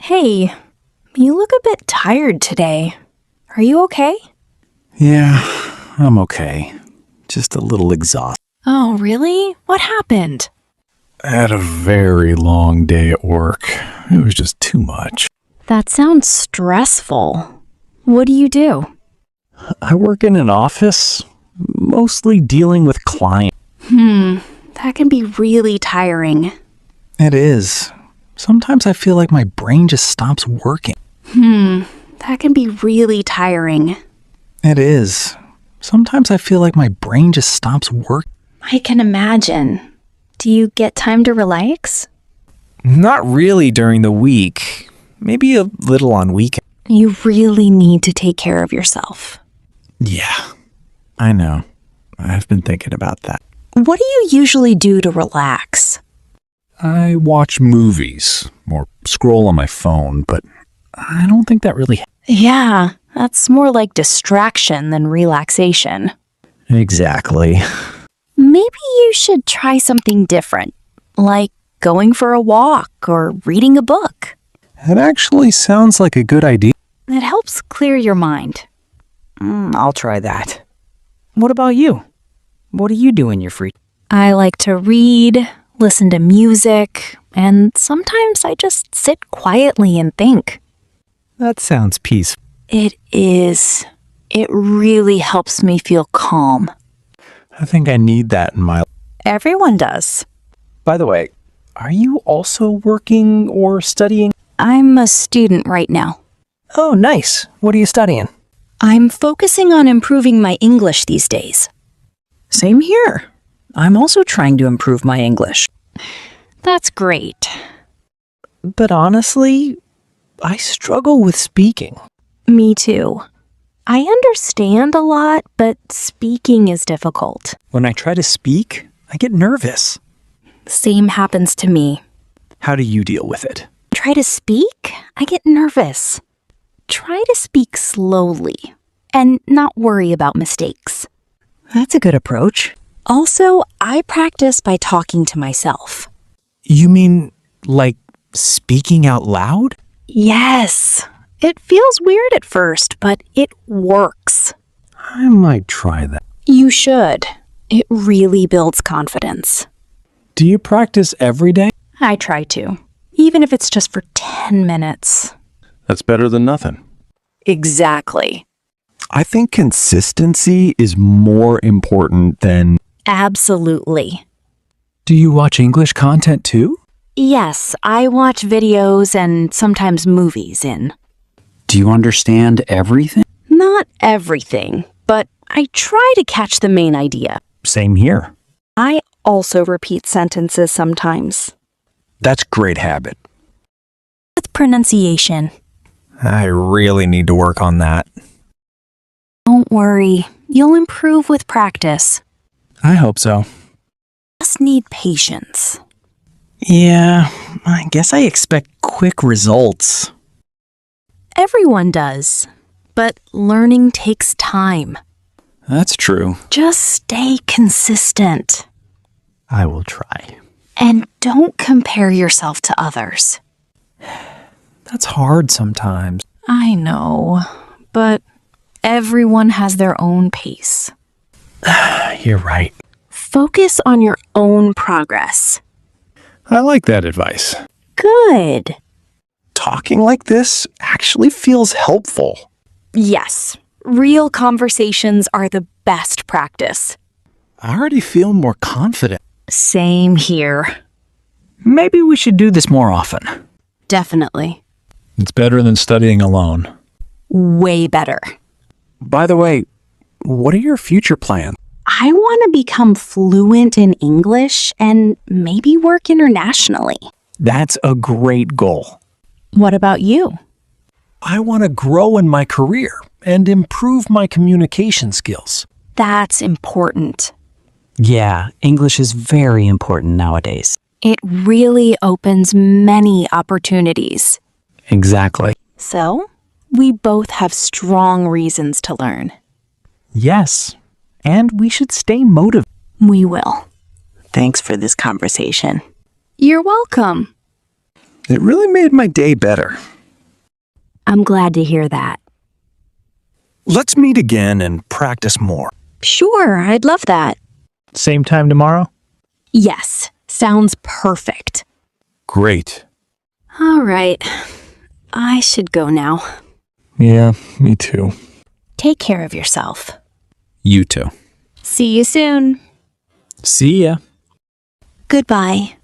Hey, you look a bit tired today. Are you okay? Yeah, I'm okay. Just a little exhausted. Oh, really? What happened? I had a very long day at work. It was just too much. That sounds stressful. What do you do? I work in an office, mostly dealing with clients. That can be really tiring. It is. Sometimes I feel like my brain just stops working. That can be really tiring. It is. Sometimes I feel like my brain just stops working. I can imagine. Do you get time to relax? Not really during the week. Maybe a little on weekends. You really need to take care of yourself. Yeah, I know. I've been thinking about that. What do you usually do to relax? I watch movies or scroll on my phone, but I don't think that really... Yeah, that's more like distraction than relaxation. Exactly. Maybe you should try something different, like going for a walk or reading a book. It actually sounds like a good idea. It helps clear your mind. I'll try that. What about you? What do you do in your free time? I like to read, listen to music, and sometimes I just sit quietly and think. That sounds peaceful. It is. It really helps me feel calm. I think I need that in my life. Everyone does. By the way, are you also working or studying? I'm a student right now. Oh, nice. What are you studying? I'm focusing on improving my English these days. Same here. I'm also trying to improve my English. That's great. But honestly, I struggle with speaking. Me too. I understand a lot, but speaking is difficult. When I try to speak, I get nervous. Same happens to me. How do you deal with it? Try to speak, I get nervous. Try to speak slowly and not worry about mistakes. That's a good approach. Also, I practice by talking to myself. You mean like speaking out loud? Yes. It feels weird at first, but it works. I might try that. You should. It really builds confidence. Do you practice every day? I try to, even if it's just for 10 minutes. That's better than nothing. Exactly. I think consistency is more important than... Absolutely. Do you watch English content too? Yes, I watch videos and sometimes movies in. Do you understand everything? Not everything, but I try to catch the main idea. Same here. I also repeat sentences sometimes. That's a great habit. With pronunciation. I really need to work on that. Don't worry, you'll improve with practice. I hope so. Just need patience. Yeah, I guess I expect quick results. Everyone does, but learning takes time. That's true. Just stay consistent. I will try. And don't compare yourself to others. That's hard sometimes. I know, but everyone has their own pace. You're right. Focus on your own progress. I like that advice. Good. Talking like this actually feels helpful. Yes, real conversations are the best practice. I already feel more confident. Same here. Maybe we should do this more often. Definitely. It's better than studying alone. Way better. By the way, what are your future plans? I want to become fluent in English and maybe work internationally. That's a great goal. What about you? I want to grow in my career and improve my communication skills. That's important. Yeah, English is very important nowadays. It really opens many opportunities. Exactly. So, we both have strong reasons to learn. Yes, and we should stay motivated. We will. Thanks for this conversation. You're welcome. It really made my day better. I'm glad to hear that. Let's meet again and practice more. Sure, I'd love that. Same time tomorrow? Yes, sounds perfect. Great. All right, I should go now. Yeah, me too. Take care of yourself. You too. See you soon. See ya. Goodbye.